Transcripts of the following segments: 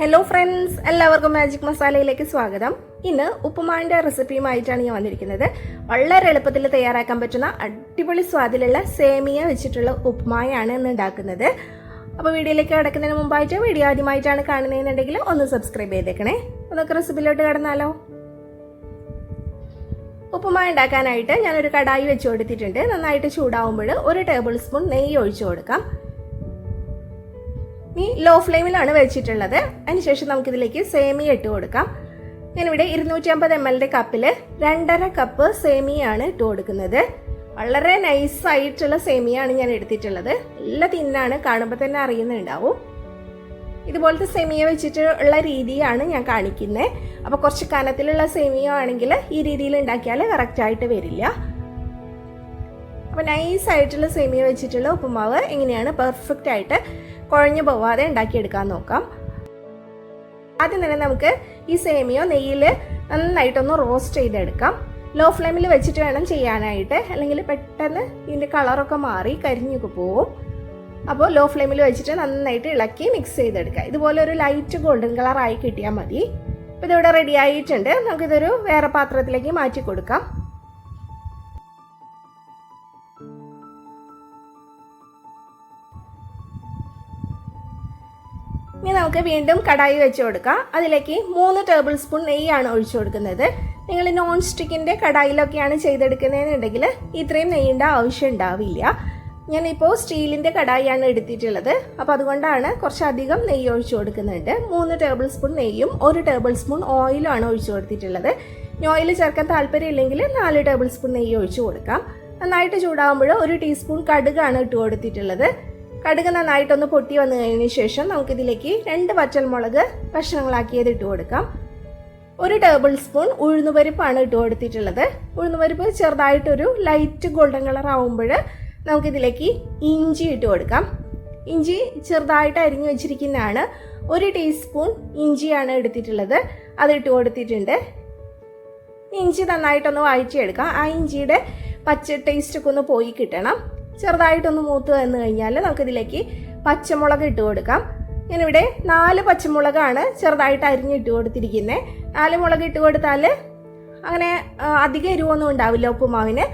Hello friends, എല്ലാവർക്കും magic മസാലയിലേക്ക് സ്വാഗതം. ഇന്ന് ഉപ്പുമാവിൻ്റെ റെസിപ്പിയുമായിട്ടാണ് ഞാൻ വന്നിരിക്കുന്നത്. വളരെ എളുപ്പത്തിൽ തയ്യാറാക്കാൻ പറ്റുന്ന അടിപൊളി സ്വാദിലുള്ള സേമിയ വെച്ചിട്ടുള്ള ഉപ്പുമായാണ് ഇന്ന് ഉണ്ടാക്കുന്നത്. അപ്പോൾ വീഡിയോയിലേക്ക് കിടക്കുന്നതിന് മുമ്പായിട്ട് വീഡിയോ ആദ്യമായിട്ടാണ് കാണുന്നതെന്നുണ്ടെങ്കിൽ ഒന്ന് സബ്സ്ക്രൈബ് ചെയ്തേക്കണേ. നമുക്ക് റെസിപ്പിയിലോട്ട് കിടന്നാലോ. ഉപ്പുമാവ് ഉണ്ടാക്കാനായിട്ട് ഞാനൊരു കടായി വെച്ച് കൊടുത്തിട്ടുണ്ട്. നന്നായിട്ട് ചൂടാവുമ്പോൾ 1 ടേബിൾ സ്പൂൺ നെയ്യ് ഒഴിച്ചു കൊടുക്കാം. ഈ ലോ ഫ്ലെയിമിലാണ് വെച്ചിട്ടുള്ളത്. അതിനുശേഷം നമുക്കിതിലേക്ക് സേമിയ ഇട്ട് കൊടുക്കാം. ഞാനിവിടെ 250 ml കപ്പിൽ 2.5 കപ്പ് സേമിയാണ് ഇട്ട് കൊടുക്കുന്നത്. വളരെ നൈസായിട്ടുള്ള സേമിയാണ് ഞാൻ എടുത്തിട്ടുള്ളത്. നല്ല തിന്നാണ്, കാണുമ്പോൾ തന്നെ അറിയുന്നുണ്ടാവും. ഇതുപോലത്തെ സേമിയ വെച്ചിട്ട് ഉള്ള രീതിയാണ് ഞാൻ കാണിക്കുന്നത്. അപ്പോൾ കുറച്ച് കനത്തിലുള്ള സേമിയ ആണെങ്കിൽ ഈ രീതിയിൽ ഉണ്ടാക്കിയാൽ കറക്റ്റായിട്ട് വരില്ല. അപ്പോൾ നൈസായിട്ടുള്ള സേമിയ വെച്ചിട്ടുള്ള ഉപ്പുമാവ് എങ്ങനെയാണ് പെർഫെക്റ്റ് ആയിട്ട് കുഴഞ്ഞു പോവാതെ ഉണ്ടാക്കിയെടുക്കാൻ നോക്കാം. ആദ്യം തന്നെ നമുക്ക് ഈ സേമിയ നെയ്യിൽ നന്നായിട്ടൊന്ന് റോസ്റ്റ് ചെയ്തെടുക്കാം. ലോ ഫ്ലെയിമിൽ വെച്ചിട്ട് വേണം ചെയ്യാനായിട്ട്, അല്ലെങ്കിൽ പെട്ടെന്ന് ഇതിൻ്റെ കളറൊക്കെ മാറി കരിഞ്ഞൊക്കെ പോവും. അപ്പോൾ ലോ ഫ്ലെയിമിൽ വെച്ചിട്ട് നന്നായിട്ട് ഇളക്കി മിക്സ് ചെയ്തെടുക്കുക. ഇതുപോലെ ഒരു ലൈറ്റ് ഗോൾഡൻ കളറായി കിട്ടിയാൽ മതി. അപ്പോൾ ഇതിവിടെ റെഡി ആയിട്ടുണ്ട്. നമുക്കിതൊരു വേറെ പാത്രത്തിലേക്ക് മാറ്റി കൊടുക്കാം. ഇനി നമുക്ക് വീണ്ടും കടായി വെച്ച് കൊടുക്കാം. അതിലേക്ക് 3 ടേബിൾ സ്പൂൺ നെയ്യാണ് ഒഴിച്ചു കൊടുക്കുന്നത്. നിങ്ങൾ നോൺ സ്റ്റിക്കിൻ്റെ കടായിലൊക്കെയാണ് ചെയ്തെടുക്കുന്നതെന്നുണ്ടെങ്കിൽ ഇത്രയും നെയ്യിൻ്റെ ആവശ്യം ഉണ്ടാവില്ല. ഞാനിപ്പോൾ സ്റ്റീലിൻ്റെ കടായിയാണ് എടുത്തിട്ടുള്ളത്. അപ്പോൾ അതുകൊണ്ടാണ് കുറച്ചധികം നെയ്യ് ഒഴിച്ചു കൊടുക്കുന്നുണ്ട്. 3 ടേബിൾ സ്പൂൺ നെയ്യും 1 ടേബിൾ സ്പൂൺ ഓയിലുമാണ് ഒഴിച്ചു കൊടുത്തിട്ടുള്ളത്. ഇനി ഓയിൽ ചേർക്കാൻ താല്പര്യമില്ലെങ്കിൽ 4 ടേബിൾ സ്പൂൺ നെയ്യ് ഒഴിച്ചു കൊടുക്കാം. നന്നായിട്ട് ചൂടാകുമ്പോൾ 1 ടീസ്പൂൺ കടുകാണ് ഇട്ട് കൊടുത്തിട്ടുള്ളത്. കടുക് നന്നായിട്ടൊന്ന് പൊട്ടി വന്നു കഴിഞ്ഞതിന് ശേഷം നമുക്കിതിലേക്ക് 2 വറ്റൽമുളക് കഷ്ണങ്ങളാക്കിയത് ഇട്ട് കൊടുക്കാം. 1 ടേബിൾ സ്പൂൺ ഉഴുന്നുപരിപ്പാണ് ഇട്ട് കൊടുത്തിട്ടുള്ളത്. ഉഴുന്നുപരിപ്പ് ചെറുതായിട്ടൊരു ലൈറ്റ് ഗോൾഡൻ കളർ ആവുമ്പോൾ നമുക്കിതിലേക്ക് ഇഞ്ചി ഇട്ട് കൊടുക്കാം. ഇഞ്ചി ചെറുതായിട്ട് അരിഞ്ഞു വെച്ചിരിക്കുന്നതാണ്. 1 ടീസ്പൂൺ ഇഞ്ചിയാണ് എടുത്തിട്ടുള്ളത്, അത് ഇട്ട് കൊടുത്തിട്ടുണ്ട്. ഇഞ്ചി നന്നായിട്ടൊന്ന് വഴറ്റിയെടുക്കാം. ആ ഇഞ്ചിയുടെ പച്ച ടേസ്റ്റൊക്കെ ഒന്ന് പോയി കിട്ടണം. ചെറുതായിട്ടൊന്ന് മൂത്ത് വന്നു കഴിഞ്ഞാൽ നമുക്കിതിലേക്ക് പച്ചമുളക് ഇട്ട് കൊടുക്കാം. ഞാനിവിടെ 4 പച്ചമുളകാണ് ചെറുതായിട്ട് അരിഞ്ഞിട്ട് കൊടുത്തിരിക്കുന്നത്. 4 മുളക് ഇട്ട് കൊടുത്താൽ അങ്ങനെ അധികം എരിവൊന്നും ഉണ്ടാവില്ല. ഉപ്പുമാവിന്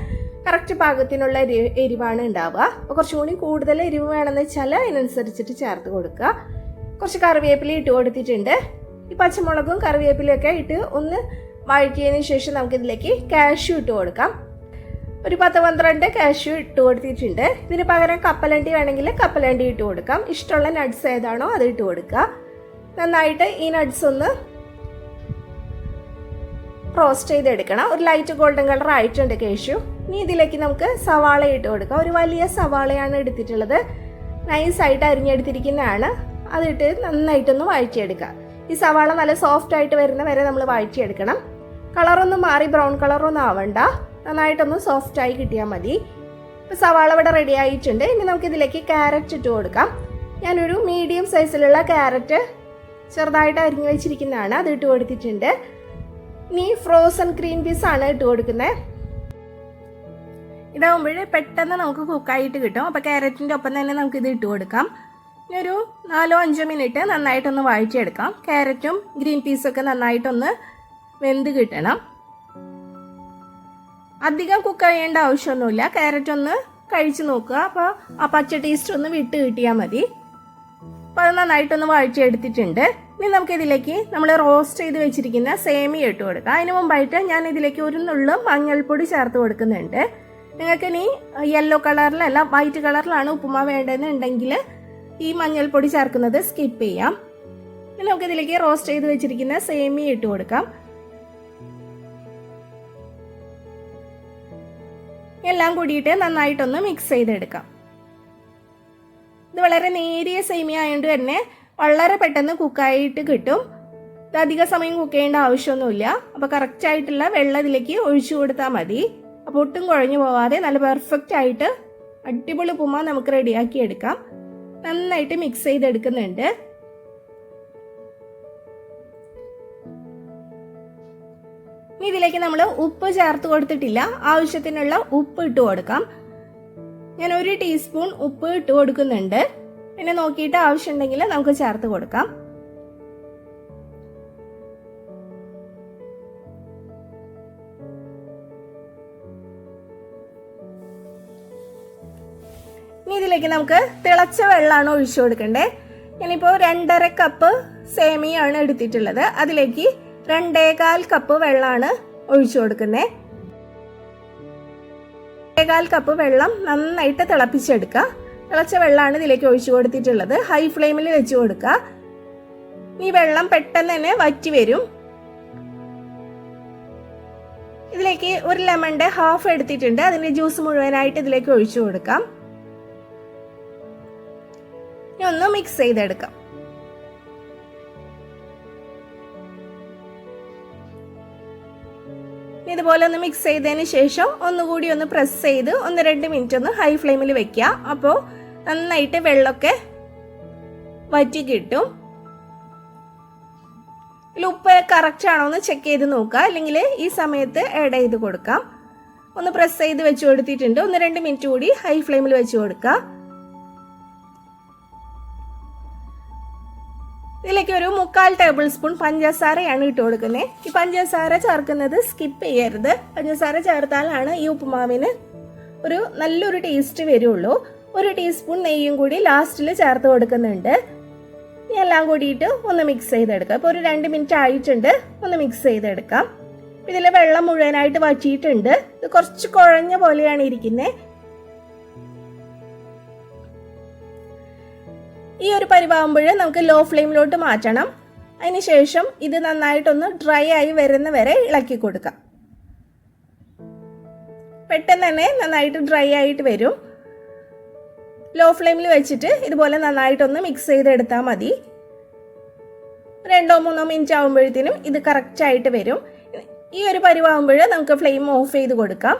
കറക്റ്റ് പാകത്തിനുള്ള എരിവാണ് ഉണ്ടാവുക. അപ്പോൾ കുറച്ചും കൂടി കൂടുതൽ എരിവ് വേണമെന്ന് വെച്ചാൽ അതിനനുസരിച്ചിട്ട് ചേർത്ത് കൊടുക്കുക. കുറച്ച് കറിവേപ്പില ഇട്ട് കൊടുത്തിട്ടുണ്ട്. ഈ പച്ചമുളകും കറിവേപ്പിലയൊക്കെ ഇട്ട് ഒന്ന് വഴറ്റിയതിന് ശേഷം നമുക്കിതിലേക്ക് കാഷ്യൂ ഇട്ട് കൊടുക്കാം. ഒരു 10-12 കാഷ്യൂ ഇട്ട് കൊടുത്തിട്ടുണ്ട്. ഇതിന് പകരം കപ്പലണ്ടി വേണമെങ്കിൽ കപ്പലണ്ടി ഇട്ട് കൊടുക്കാം. ഇഷ്ടമുള്ള നട്ട്സ് ഏതാണോ അത് ഇട്ട് കൊടുക്കുക. നന്നായിട്ട് ഈ നട്ട്സ് ഒന്ന് റോസ്റ്റ് ചെയ്തെടുക്കണം. ഒരു ലൈറ്റ് ഗോൾഡൻ കളർ ആയിട്ടുണ്ട് കാഷ്യൂ. ഇനി ഇതിലേക്ക് നമുക്ക് സവാള ഇട്ട് കൊടുക്കാം. ഒരു വലിയ സവാളയാണ് എടുത്തിട്ടുള്ളത്. നൈസായിട്ട് അരിഞ്ഞെടുത്തിരിക്കുന്നതാണ്. അതിട്ട് നന്നായിട്ടൊന്ന് വഴറ്റിയെടുക്കുക. ഈ സവാള നല്ല സോഫ്റ്റ് ആയിട്ട് വരുന്ന വരെ നമ്മൾ വഴറ്റിയെടുക്കണം. കളറൊന്നും മാറി ബ്രൗൺ കളറൊന്നും ആവണ്ട, നന്നായിട്ടൊന്ന് സോഫ്റ്റായി കിട്ടിയാൽ മതി. ഇപ്പോൾ സവാള ഇവിടെ റെഡി ആയിട്ടുണ്ട്. ഇനി നമുക്കിതിലേക്ക് ക്യാരറ്റ് ഇട്ട് കൊടുക്കാം. ഞാനൊരു മീഡിയം സൈസിലുള്ള ക്യാരറ്റ് ചെറുതായിട്ട് അരിഞ്ഞു വെച്ചിരിക്കുന്നതാണ്, അത് ഇട്ട് കൊടുത്തിട്ടുണ്ട്. ഇനി ഫ്രോസൺ ഗ്രീൻ പീസ് ആണ് ഇട്ട് കൊടുക്കുന്നത്. ഇതാവുമ്പോൾ പെട്ടെന്ന് നമുക്ക് കുക്കായിട്ട് കിട്ടും. അപ്പോൾ ക്യാരറ്റിൻ്റെ ഒപ്പം തന്നെ നമുക്കിത് ഇട്ട് കൊടുക്കാം. ഇനി ഒരു 4-5 മിനിറ്റ് നന്നായിട്ടൊന്ന് വഴറ്റിയെടുക്കാം. ക്യാരറ്റും ഗ്രീൻ പീസൊക്കെ നന്നായിട്ടൊന്ന് വെന്ത് കിട്ടണം. അധികം കുക്ക് ചെയ്യേണ്ട ആവശ്യമൊന്നുമില്ല. ക്യാരറ്റ് ഒന്ന് കഴിച്ച് നോക്കുക. അപ്പോൾ ആ പച്ച ടേസ്റ്റ് ഒന്ന് വിട്ട് കിട്ടിയാൽ മതി. അപ്പോൾ അത് നന്നായിട്ടൊന്ന് വഴറ്റിയെടുത്തിട്ടുണ്ട്. ഇനി നമുക്കിതിലേക്ക് നമ്മൾ റോസ്റ്റ് ചെയ്ത് വെച്ചിരിക്കുന്ന സേമിയ ഇട്ട് കൊടുക്കാം. അതിന് മുമ്പായിട്ട് ഞാൻ ഇതിലേക്ക് 1 നുള്ളു മഞ്ഞൾപ്പൊടി ചേർത്ത് കൊടുക്കുന്നുണ്ട്. നിങ്ങൾക്ക് ഇനി യെല്ലോ കളറിലല്ല വൈറ്റ് കളറിലാണ് ഉപ്പുമാവ് വേണ്ടതെന്നുണ്ടെങ്കിൽ ഈ മഞ്ഞൾപ്പൊടി ചേർക്കുന്നത് സ്കിപ്പ് ചെയ്യാം. ഇനി നമുക്കിതിലേക്ക് റോസ്റ്റ് ചെയ്ത് വെച്ചിരിക്കുന്ന സേമിയ ഇട്ട് കൊടുക്കാം. എല്ലാം കൂടിയിട്ട് നന്നായിട്ടൊന്ന് മിക്സ് ചെയ്തെടുക്കാം. ഇത് വളരെ നേരിയ സേമിയ ആയതുകൊണ്ട് തന്നെ വളരെ പെട്ടെന്ന് കുക്കായിട്ട് കിട്ടും. ഇത് അധിക സമയം കുക്ക് ചെയ്യേണ്ട ആവശ്യമൊന്നുമില്ല. അപ്പോൾ കറക്റ്റായിട്ടുള്ള വെള്ളം ഇതിലേക്ക് ഒഴിച്ചു കൊടുത്താൽ മതി. അപ്പോൾ ഒട്ടും കുഴഞ്ഞു പോവാതെ നല്ല പെർഫെക്റ്റ് ആയിട്ട് അടിപൊളി ഉപ്പുമാവ് നമുക്ക് റെഡിയാക്കി എടുക്കാം. നന്നായിട്ട് മിക്സ് ചെയ്തെടുക്കുന്നുണ്ട്. ഇനി ഇതിലേക്ക് നമ്മൾ ഉപ്പ് ചേർത്ത് കൊടുത്തിട്ടില്ല. ആവശ്യത്തിനുള്ള ഉപ്പ് ഇട്ട് കൊടുക്കാം. ഞാൻ 1 ടീസ്പൂൺ ഉപ്പ് ഇട്ട് കൊടുക്കുന്നുണ്ട്. പിന്നെ നോക്കിയിട്ട് ആവശ്യമുണ്ടെങ്കിൽ നമുക്ക് ചേർത്ത് കൊടുക്കാം. ഇനി ഇതിലേക്ക് നമുക്ക് തിളച്ച വെള്ളമാണ് ഒഴിച്ചു കൊടുക്കേണ്ടത്. ഞാനിപ്പോൾ 2.5 കപ്പ് സേമിയാണ് എടുത്തിട്ടുള്ളത്. അതിലേക്ക് 2.25 കപ്പ് വെള്ളമാണ് ഒഴിച്ചു കൊടുക്കുന്നത്. 2.25 കപ്പ് വെള്ളം നന്നായിട്ട് തിളപ്പിച്ചെടുക്കുക. തിളച്ച വെള്ളമാണ് ഇതിലേക്ക് ഒഴിച്ചു കൊടുത്തിട്ടുള്ളത്. ഹൈ ഫ്ലെയിമിൽ വെച്ച് കൊടുക്കുക. ഈ വെള്ളം പെട്ടെന്ന് തന്നെ വറ്റി വരും. ഇതിലേക്ക് ഒരു ലെമണിന്റെ ഹാഫ് എടുത്തിട്ടുണ്ട്. അതിന്റെ ജ്യൂസ് മുഴുവനായിട്ട് ഇതിലേക്ക് ഒഴിച്ചു കൊടുക്കാം. ഇനി ഒന്ന് മിക്സ് ചെയ്തെടുക്കാം. ഇതുപോലെ ഒന്ന് മിക്സ് ചെയ്തതിന് ശേഷം ഒന്നുകൂടി ഒന്ന് പ്രസ് ചെയ്ത് 1-2 മിനിറ്റ് ഒന്ന് ഹൈ ഫ്ലെയിമിൽ വെക്കുക. അപ്പോൾ നന്നായിട്ട് വെള്ളമൊക്കെ വറ്റി കിട്ടും. ഉപ്പ് കറക്റ്റ് ആണോ എന്ന് ചെക്ക് ചെയ്ത് നോക്കുക. അല്ലെങ്കിൽ ഈ സമയത്ത് ആഡ് ചെയ്ത് കൊടുക്കാം. ഒന്ന് പ്രസ് ചെയ്ത് വെച്ച് കൊടുത്തിട്ടുണ്ട്. 1-2 മിനിറ്റ് കൂടി ഹൈ ഫ്ലെയിമിൽ വെച്ച് കൊടുക്കുക. ഇതിലേക്ക് ഒരു 3/4 ടേബിൾ സ്പൂൺ പഞ്ചസാരയാണ് ഇട്ട് കൊടുക്കുന്നത്. ഈ പഞ്ചസാര ചേർക്കുന്നത് സ്കിപ്പ് ചെയ്യരുത്. പഞ്ചസാര ചേർത്താലാണ് ഈ ഉപ്പുമാവിന് ഒരു നല്ലൊരു ടേസ്റ്റ് വരുള്ളൂ. 1 ടീസ്പൂൺ നെയ്യും കൂടി ലാസ്റ്റിൽ ചേർത്ത് കൊടുക്കുന്നുണ്ട്. ഇനി എല്ലാം കൂടിയിട്ട് ഒന്ന് മിക്സ് ചെയ്തെടുക്കാം. ഇപ്പോൾ ഒരു 2 മിനിറ്റ് ആയിട്ടുണ്ട്. ഒന്ന് മിക്സ് ചെയ്തെടുക്കാം. ഇതിൽ വെള്ളം മുഴുവനായിട്ട് വറ്റിയിട്ടുണ്ട്. ഇത് കുറച്ച് കുഴഞ്ഞ പോലെയാണ് ഇരിക്കുന്നത്. ഈ ഒരു പരിവാകുമ്പോൾ നമുക്ക് ലോ ഫ്ലെയിമിലോട്ട് മാറ്റണം. അതിനുശേഷം ഇത് നന്നായിട്ടൊന്ന് ഡ്രൈ ആയി വരുന്ന വരെ ഇളക്കി കൊടുക്കാം. പെട്ടെന്ന് തന്നെ നന്നായിട്ട് ഡ്രൈ ആയിട്ട് വരും. ലോ ഫ്ലെയിമിൽ വെച്ചിട്ട് ഇതുപോലെ നന്നായിട്ടൊന്ന് മിക്സ് ചെയ്തെടുത്താൽ മതി. 2-3 മിനിറ്റ് ആകുമ്പോഴത്തേനും ഇത് കറക്റ്റ് ആയിട്ട് വരും. ഈ ഒരു പരിവാകുമ്പോൾ നമുക്ക് ഫ്ലെയിം ഓഫ് ചെയ്ത് കൊടുക്കാം.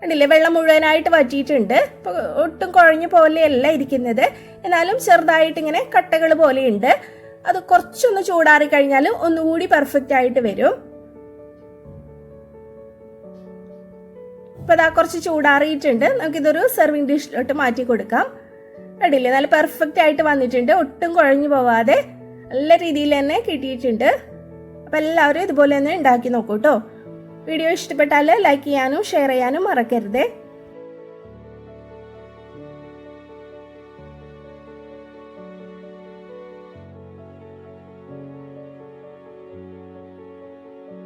കണ്ടില്ലേ, വെള്ളം മുഴുവനായിട്ട് വറ്റിയിട്ടുണ്ട്. ഇപ്പോൾ ഒട്ടും കുഴഞ്ഞ പോലെയല്ല ഇരിക്കുന്നത്. എന്നാലും ചെറുതായിട്ട് ഇങ്ങനെ കട്ടകൾ പോലെയുണ്ട്. അത് കുറച്ചൊന്ന് ചൂടാറി കഴിഞ്ഞാൽ ഒന്നുകൂടി പെർഫെക്റ്റ് ആയിട്ട് വരും. ഇപ്പോൾ അതാ കുറച്ച് ചൂടാറിയിട്ടുണ്ട്. നമുക്കിതൊരു സെർവിങ് ഡിഷിലോട്ട് മാറ്റി കൊടുക്കാം. കണ്ടില്ലേ, നല്ല പെർഫെക്റ്റ് ആയിട്ട് വന്നിട്ടുണ്ട്. ഒട്ടും കുഴഞ്ഞു പോവാതെ നല്ല രീതിയിൽ തന്നെ കിട്ടിയിട്ടുണ്ട്. അപ്പം എല്ലാവരും ഇതുപോലെ തന്നെ ഉണ്ടാക്കി നോക്കൂ കേട്ടോ. വീഡിയോ ഇഷ്ടപ്പെട്ടാൽ ലൈക്ക് ചെയ്യാനും ഷെയർ ചെയ്യാനും മറക്കരുത്.